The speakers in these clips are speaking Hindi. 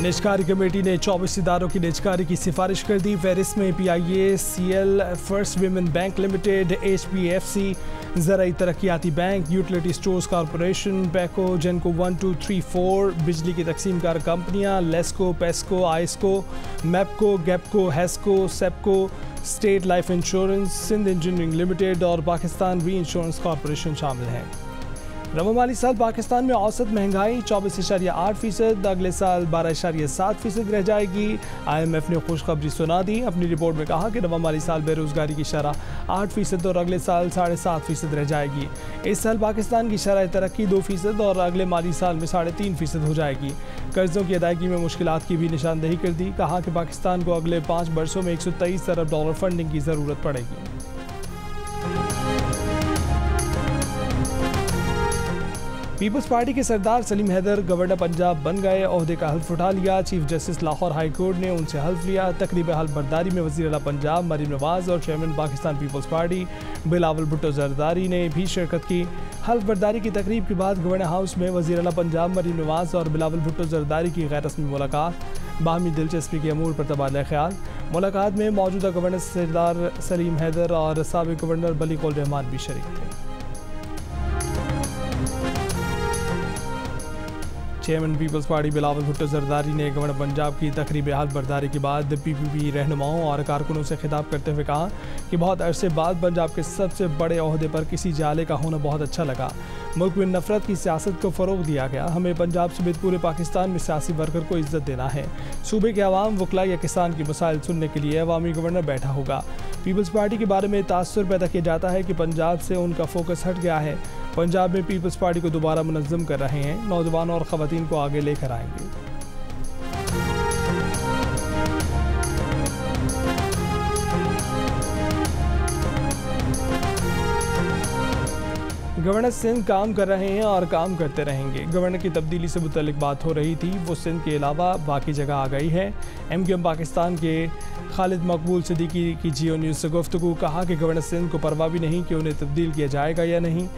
निजकारी कमेटी ने 24 इदारों की निजकारी की सिफारिश कर दी। फहरिस्त में PIA, CL, first women bank limited, HPFC, ज़राई तरक्याती bank, utility stores corporation, PACO, GENCO 1, 2, 3, 4, बिजली की तकसीम कार कंपनियाँ, लेस्को, पेस्को, आइस्को, मैपको, गैपको, HESCO, SEPCO, state life insurance, Sindh engineering limited और पाकिस्तान री इंश्योरेंस कॉरपोरेशन शामिल हैं। रवा माली साल पाकिस्तान में औसत महंगाई 24.8%, अगले साल 12.7% रह जाएगी। IMF ने खुशखबरी सुना दी। अपनी रिपोर्ट में कहा कि रवा माली साल बेरोजगारी की शरह 8% और अगले साल 7.5% रह जाएगी। इस साल पाकिस्तान की शरह तरक्की 2% और अगले माली साल में 3.5% हो जाएगी। कर्जों की अदायगी में मुश्किलात की भी निशानदेही कर दी। कहा कि पाकिस्तान को अगले 5 वर्षों में $123 अरब फंडिंग की ज़रूरत पड़ेगी। पीपल्स पार्टी के सरदार सलीम हैदर गवर्नर पंजाब बन गए। ओहदे का हल्फ उठा लिया। Chief justice Lahore high court ने उनसे हल्फ लिया। तकरीब हल्फ बर्दारी में वज़ीर आला पंजाब मरीम नवाज और चेयरमैन पाकिस्तान पीपल्स पार्टी बिलावल भुट्टो जरदारी ने भी शिरकत की। हल्फ बर्दारी की तकरीब के बाद गवर्नर हाउस में वज़ीर आला पंजाब मरीम नवाज और बिलावल भुट्टो जरदारी की गैर रस्मी मुलाकात। बाहमी दिलचस्पी के अमूर पर तबादला ख्याल। मुलाकात में मौजूदा गवर्नर सरदार सलीम हैदर और साबिक गवर्नर बलीग उल रहमान भी शरीक थे। चेयरमैन पीपल्स पार्टी बिलावल भुट्टो जरदारी ने गवर्नर पंजाब की तकरीब हाल बर्दारी के बाद PPP रहनुमाओं और कारकुनों से खिताब करते हुए कहा कि बहुत अरसे बाद पंजाब के सबसे बड़े ओहदे पर किसी जाले का होना बहुत अच्छा लगा। मुल्क में नफरत की सियासत को फ़रोग दिया गया। हमें पंजाब समेत पूरे पाकिस्तान में सियासी वर्कर को इज्जत देना है। सूबे के अवाम, वकला या किसान की मसाइल सुनने के लिए अवामी गवर्नर बैठा होगा। पीपल्स पार्टी के बारे में तासुर पैदा किया जाता है कि पंजाब से उनका फोकस हट गया है। पंजाब में पीपल्स पार्टी को दोबारा मुनज़्ज़म कर रहे हैं। नौजवानों और ख़वातीन को आगे लेकर आएंगे। गवर्नर सिंध काम कर रहे हैं और काम करते रहेंगे। गवर्नर की तब्दीली से मुतल्लिक बात हो रही थी, वो सिंध के अलावा बाकी जगह आ गई है। MQM पाकिस्तान के खालिद मकबूल सिद्दीकी की जियो न्यूज़ से गुफ्तगू। कहा कि गवर्नर सिंध को परवाह भी नहीं कि उन्हें तब्दील किया जाएगा या नहीं।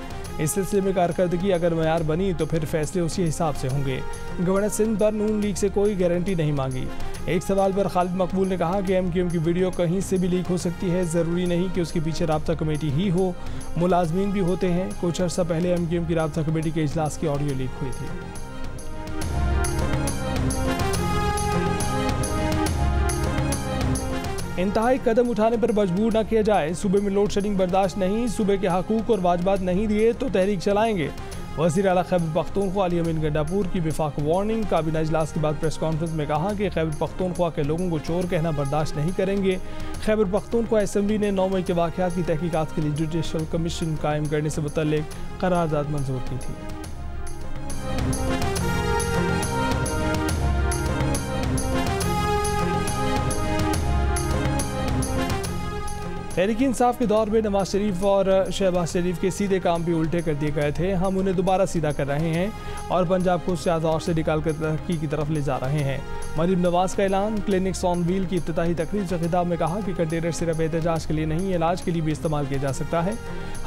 इस सिलसिले में कारकर्दगी अगर मयार बनी तो फिर फैसले उसी हिसाब से होंगे। गवर्नर सिंध पर नून लीग से कोई गारंटी नहीं मांगी। एक सवाल पर खालिद मकबूल ने कहा कि MQM की वीडियो कहीं से भी लीक हो सकती है, ज़रूरी नहीं कि उसके पीछे राब्ता कमेटी ही हो, मुलाजमीन भी होते हैं। कुछ अर्सा पहले MQM की राब्ता कमेटी के इजलास की ऑडियो लीक हुई थी। इंतहाई कदम उठाने पर मजबूर न किया जाए। सूबे में लोड शेडिंग बर्दाश्त नहीं। सूबे के हकूक और वाजबात नहीं दिए तो तहरीक चलाएंगे। वज़ीर आला खैबर पख्तूनख्वा अली अमीन गंडापुर की विफाक वार्निंग। काबीना इजलास के बाद प्रेस कॉन्फ्रेंस में कहा कि खैबर पख्तूनख्वा के लोगों को चोर कहना बर्दाश्त नहीं करेंगे। खैबर पख्तूनख्वा असम्बली ने 9 मई के वाक़यात की तहकीकात के लिए जुडिशल कमीशन कायम करने से मुतल्लिक करारदाद मंजूर की थी। तहरीक इंसाफ के दौर में नवाज शरीफ और शहबाज शरीफ के सीधे काम भी उल्टे कर दिए गए थे। हम उन्हें दोबारा सीधा कर रहे हैं और पंजाब को सियासी दौर से निकाल कर तरक्की की तरफ ले जा रहे हैं। मरीम नवाज का ऐलान। क्लिनिक्स ऑन व्हील की इफ्तिताही तकरीर से खिताब में कहा कि कंटेनर सिर्फ एहतजाज के लिए नहीं, इलाज के लिए भी इस्तेमाल किया जा सकता है।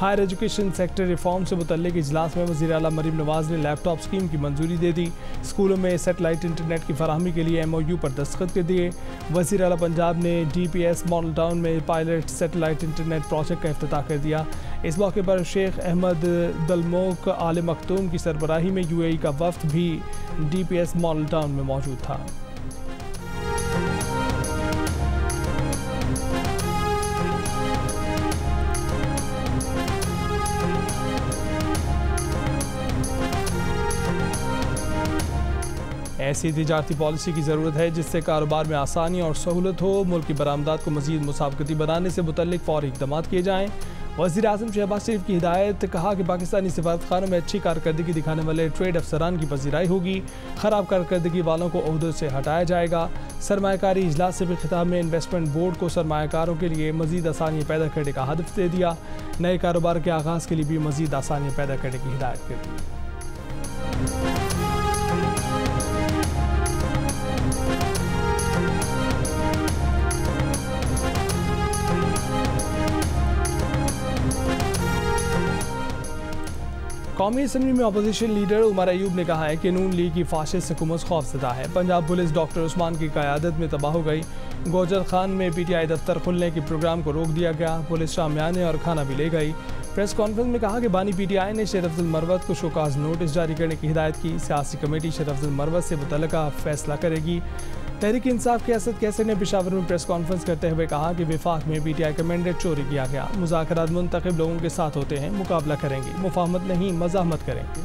हायर एजुकेशन सेक्टर रिफॉर्म से मुतल्लिक इजलास में वज़ीर आला मरीम नवाज ने लैपटॉप स्कीम की मंजूरी दे दी। स्कूलों में सेटेलाइट इंटरनेट की फराहमी के लिए MOU पर दस्तखत कर दिए। वज़ीर आला पंजाब ने DPS मॉडल टाउन में पायलट सेटेलाइट इंटरनेट प्रोजेक्ट का इफ्तिताह कर दिया। इस मौके पर शेख अहमद दलमोक आले मखतूम की सरबराही में UAE का वफ्द भी DPS मॉडल टाउन में मौजूद था। ऐसी तिजारती पॉलिसी की ज़रूरत है जिससे कारोबार में आसानी और सहूलत हो। मुल्क की बरामदात को मज़ीद मुसाबकती बनाने से मुतल्लिक फ़ौरी इक़दाम किए जाएँ। वज़ीर आज़म शहबाज शरीफ की हिदायत। कहा कि पाकिस्तानी सिफारतखानों में अच्छी कारकर्दगी दिखाने वाले ट्रेड अफसरान की पजीराई होगी। ख़राब कारकर्दगी वालों को ओहदों से हटाया जाएगा। सरमायाकारी इजलास से भी खिताब में इन्वेस्टमेंट बोर्ड को सरमायाकारों के लिए मज़ीद आसानियाँ पैदा करने का हदफ दे दिया। नए कारोबार के आगाज़ के लिए भी मज़ीद आसानियाँ पैदा करने की हिदायत कर दी। कौमी असम्बली में अपोजिशन लीडर उमर अयूब ने कहा है कि नून लीग की फाशिस्ट हुकूमत खौफजदा है। पंजाब पुलिस डॉक्टर उस्मान की क़यादत में तबाह हो गई। गोजर खान में PTI दफ्तर खुलने के प्रोग्राम को रोक दिया गया। पुलिस शामियाने और खाना भी ले गई। प्रेस कॉन्फ्रेंस में कहा कि बानी PTI ने शेर अफजल मरवत को शोकाज नोटिस जारी करने की हिदायत की। सियासी कमेटी शेर अफजल मरवत से मुतल्लिका फैसला करेगी। तहरीक इंसाफ के असद कैसर ने पेशावर में प्रेस कॉन्फ्रेंस करते हुए कहा कि विफाक में PTI का मैंडेट चोरी किया गया। मुज़ाकरात मुंतखब लोगों के साथ होते हैं, मुकाबला करेंगे, मुफाहमत नहीं मज़ाहमत करेंगे।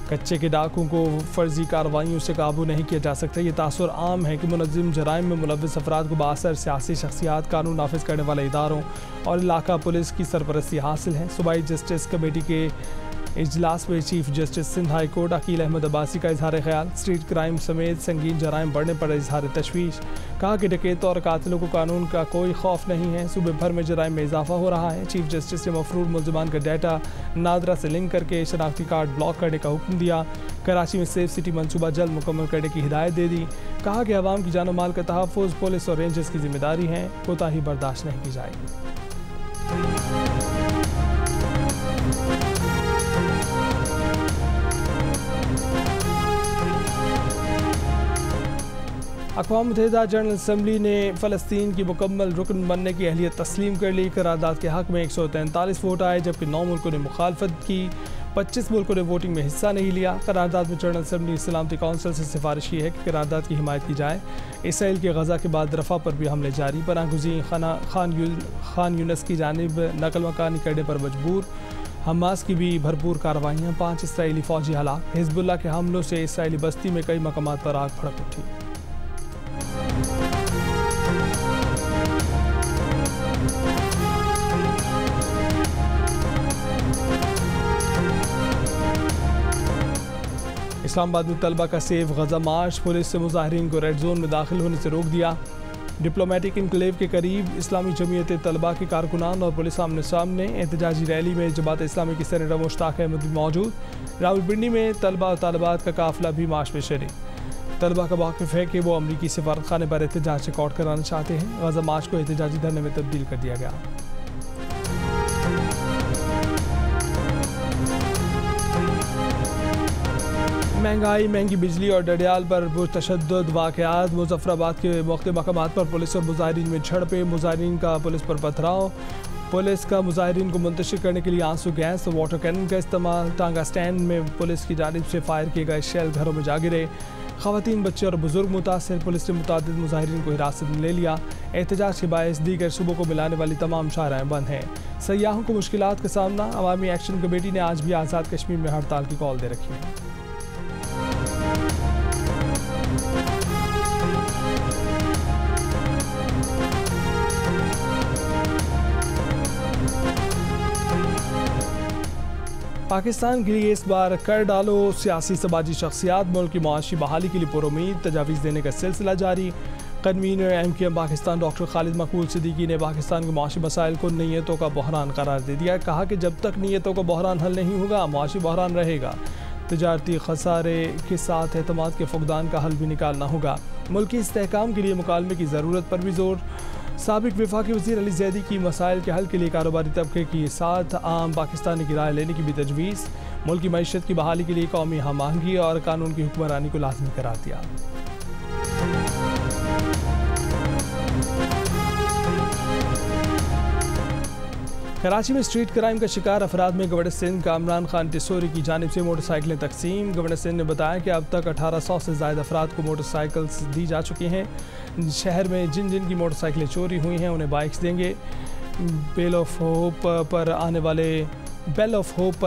कच्चे के डाकुओं को फर्जी कार्रवाइयों से काबू नहीं किया जा सकता। ये तासुर आम है कि मुनज़्ज़म जराइम में मुलव्वस अफराद को बाअसर सियासी शख्सियात, कानून नाफिज करने वाले इदारों और इलाका पुलिस की सरपरस्ती हासिल है। सूबाई जस्टिस कमेटी के इजलास में chief justice Sindh high court Aqeel Ahmed Abbasi का इजहार ख्याल। स्ट्रीट क्राइम समेत संगीन जराइम बढ़ने पर इजहार तशवीश। कहा कि डकैतों और कातिलों को कानून का कोई खौफ नहीं है। सूबे भर में जराइम में इजाफा हो रहा है। चीफ जस्टिस ने मफरूर मुल्ज़िमान का डाटा नादरा से लिंक करके शनाख्ती कार्ड ब्लॉक करने का हुक्म दिया। कराची में सेफ सिटी मनसूबा जल्द मुकम्मल करने की हिदायत दे दी। कहा कि अवाम की जान माल का तहफ़्फ़ुज़ पुलिस और रेंजर्स की जिम्मेदारी है, कोताही बर्दाश्त नहीं की जाएगी। अक़वाम मुत्तहिदा जनरल असम्बली ने फ़लस्तीन की मुकम्मल रुकन बनने की अहलियत तस्लीम कर ली। करारदाद के हक़ में 143 वोट आए, जबकि 9 मुल्कों ने मुखालफत की। 25 मुल्कों ने वोटिंग में हिस्सा नहीं लिया। करारदाद में जनरल असम्बली सलामती कौंसिल से सिफारिश की है कि करारदाद की हिमायत की जाए। इसराइल के गज़ा के बाद रफ़ा पर भी हमले जारी। पनाहगुज़ीन खान यूनस की जानिब नकल मकानी करने पर मजबूर। हमास की भी भरपूर कार्रवाइयाँ। 5 इसराइली फ़ौजी हलाक। हिज़्बुल्लाह के हमलों से इसराइली बस्ती में कई मकामात पर आग भड़क उठी। इस्लामाबाद में तलबा का सेफ गज़ा मार्च। पुलिस से मुजाहिरीन को रेड जोन में दाखिल होने से रोक दिया। डिप्लोमेटिक इनक्लेव के करीब इस्लामी जमीयत तलबा के कारकुनान और पुलिस आमने सामने। एहतजाजी रैली में जमात इस्लामी की सेनेटर मुश्ताक अहमद भी मौजूद। रावलपिंडी में तलबा और तालिबात का काफिला भी मार्च में शरीक। तलबा का वाक़िफ़ है कि वो अमरीकी सफारत खाने पर एहतजाज रिकॉर्ड कराना चाहते हैं। गज़ा मार्च को एहतजाजी धरने में तब्दील कर दिया गया। महंगाई, महंगी बिजली और डडियाल पर पुरतशद्दुद वाक़यात। मुज़फ़्फ़राबाद के मुख्तलिफ़ मकामात पर पुलिस और मुजाहिरीन में झड़पें। मुजाहिरीन का पुलिस पर पथराव। पुलिस का मुजाहिरीन को मुंतशिर करने के लिए आंसू गैस और वाटर कैनन का इस्तेमाल। टांगा स्टैंड में पुलिस की जानिब से फायर किए गए शेल घरों में जा गिरे। ख़वातीन, बच्चे और बुजुर्ग मुतासिर। पुलिस ने मुतअद्दिद मुजाहिरीन को हिरासत में ले लिया। एहतजाज के बायस दीगर सूबों को मिलाने वाली तमाम शाहराएँ बंद हैं। सयाहों को मुश्किलात का सामना। अवामी एक्शन कमेटी ने आज भी आज़ाद कश्मीर में हड़ताल की कॉल दे रखी है। पाकिस्तान के लिए इस बार कर डालो। सियासी समाजी शख्सियात मुल्क की मुआशी बहाली के लिए पुरुमीद। तजावीज़ देने का सिलसिला जारी। Convener MKM Pakistan doctor Khalid मकबूल सिद्दीकी ने पाकिस्तान के मुआशी मसाइल को नीयतों का बहरान करार दे दिया। कहा कि जब तक नीयतों का बहरान हल नहीं होगा, मुआशी बहरान रहेगा। तजारती खसारे के साथ एतमाद के फुकदान का हल भी निकालना होगा। मुल्क की इस्तेहकाम के लिए मुकालमे की ज़रूरत पर भी जोर। साबिक वफाकी वज़ीर अली ज़ैदी की मसाइल के हल के लिए कारोबारी तबके के साथ आम पाकिस्तानी की राय लेने की भी तजवीज़। मुल्क की मईशत की बहाली के लिए कौमी हम आहंगी और कानून की हुक्मरानी को लाज़मी करार दिया। कराची में स्ट्रीट क्राइम का शिकार अफराद में गवर्नर सिंध कामरान खान टिसोरी की जानिब से मोटरसाइकिलें तकसीम। गवर्नर सिंध ने बताया कि अब तक 1800 से ज़ायद अफराद को मोटरसाइकिल्स दी जा चुकी हैं। शहर में जिन जिन की मोटरसाइकिलें चोरी हुई हैं उन्हें बाइक्स देंगे। बेल ऑफ होप पर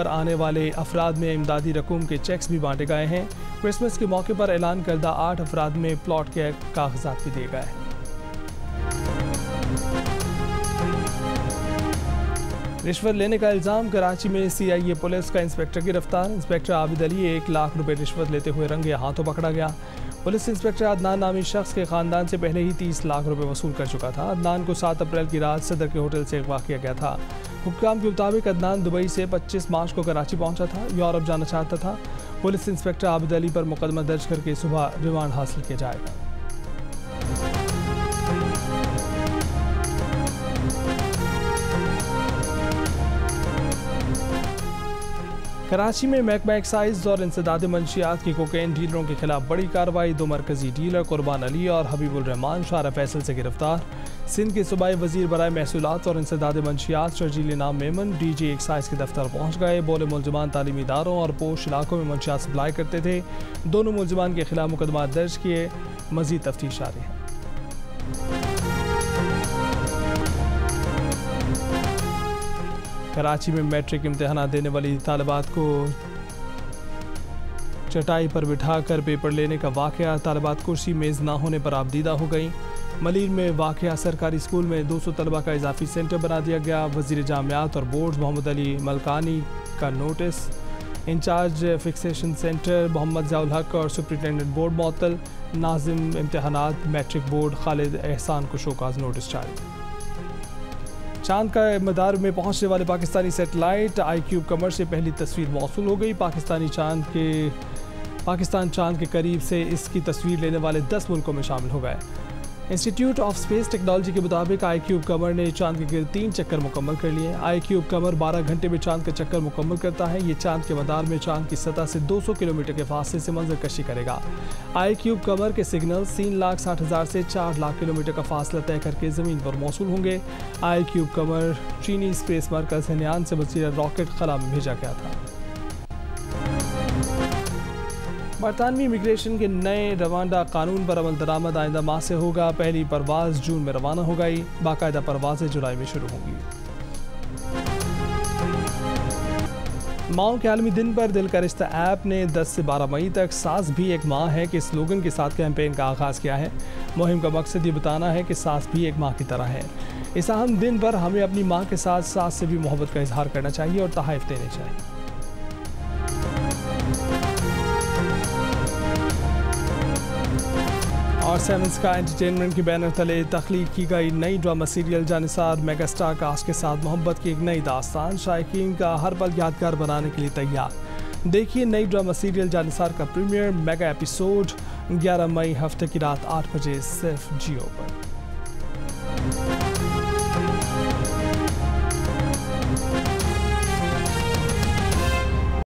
आने वाले अफराद में इमदादी रकूम के चेक्स भी बांटे गए हैं। क्रिसमस के मौके पर ऐलान करदा 8 अफराद में प्लॉट के कागजात भी दिए गए हैं। रिश्वत लेने का इल्ज़ाम। कराची में CIA पुलिस का इंस्पेक्टर गिरफ्तार। इंस्पेक्टर आबिद अली 1 लाख रुपए रिश्वत लेते हुए रंगे हाथों पकड़ा गया। पुलिस इंस्पेक्टर अदनान नामी शख्स के ख़ानदान से पहले ही 30 लाख रुपए वसूल कर चुका था। अदनान को 7 अप्रैल की रात सदर के होटल से अगवा किया गया था। हुक्काम के मुताबिक अदनान दुबई से 25 मार्च को कराची पहुंचा था। यूरोप जाना चाहता था। पुलिस इंस्पेक्टर आबिद अली पर मुकदमा दर्ज करके सुबह रिमांड हासिल किया जाएगा। कराची में महकमा एक्साइज और इंसदाद मंशियात की कोकेन डीलरों के खिलाफ बड़ी कार्रवाई। 2 मरकजी डीलर कुर्बान अली और हबीबुर रहमान शारा फैसल से गिरफ्तार। सिंध के सूबाई वजीर बराए महसूलात और इंसदाद मंशियात शर्जील नाम मेमन डीजी एक्साइज के दफ्तर पहुँच गए। बोले मुलजमान तालीमी इदारों और पोश इलाकों में मंशियात सप्लाई करते थे। दोनों मुलजमान के खिलाफ मुकदमा दर्ज किए, मजीद तफ्तीश जारी है। कराची में मैट्रिक इम्तहान देने वाली तालिबात को चटाई पर बिठाकर पेपर लेने का वाक़या। तालिबात कुर्सी मेज़ ना होने पर आबदीदा हो गई। मलीर में वाक़या सरकारी स्कूल में 200 तलबा का इजाफी सेंटर बना दिया गया। वज़ीर जामियात और बोर्ड मोहम्मद अली मलकानी का notice. Incharge fixation centre Mohammad Ziaul Haq और सुप्रिटेंडेंट बोर्ड मुअत्तल। नाज़िम इम्तहानात मैट्रिक बोर्ड खालिद एहसान को शोकाज नोटिस जारी। चांद का मदार में पहुंचने वाले पाकिस्तानी सैटेलाइट iCube कमर से पहली तस्वीर मौसूल हो गई। पाकिस्तान चांद के करीब से इसकी तस्वीर लेने वाले 10 मुल्कों में शामिल हो गए। इंस्टीट्यूट ऑफ स्पेस टेक्नोलॉजी के मुताबिक iCube कमर ने चांद के गिर्द 3 चक्कर मुकम्मल कर लिए। iCube कमर 12 घंटे में चांद का चक्कर मुकम्मल करता है। ये चांद के मदार में चांद की सतह से 200 किलोमीटर के फासले से मंजर कशी करेगा। iCube कमर के सिग्नल 3,60,000 से 4 लाख किलोमीटर का फासला तय करके ज़मीन पर मौसूल होंगे। iCube कमर चीनी स्पेस मरकज़ हेनियान से वसीला रॉकेट खला में भेजा गया था। बरतानवी इमिग्रेशन के नए रवांडा कानून पर अमल दरामद आइंदा माह से होगा। पहली परवाज़ जून में रवाना हो गई। बाकायदा परवाज़ें जुलाई में शुरू होंगी। माओ के आलमी दिन पर दिल का रिश्ता ऐप ने 10 से 12 मई तक सास भी एक माँ है के स्लोगन के साथ कैंपेन का आगाज़ किया है। मुहिम का मकसद ये बताना है कि सास भी एक माँ की तरह है। इस अहम दिन पर हमें अपनी माँ के साथ सास से भी मोहब्बत का इजहार करना चाहिए और तोहफ़े देने चाहिए। और 7 स्काई एंटरटेनमेंट के बैनर तले तख्लीक की गई नई drama serial Jaanisar mega star cast के साथ मोहब्बत की एक नई दास्तान शायकीन का हर पल यादगार बनाने के लिए तैयार। देखिए नई ड्रामा सीरियल जानिसार का प्रीमियर मेगा एपिसोड 11 मई हफ्ते की रात 8 बजे सिर्फ जियो पर।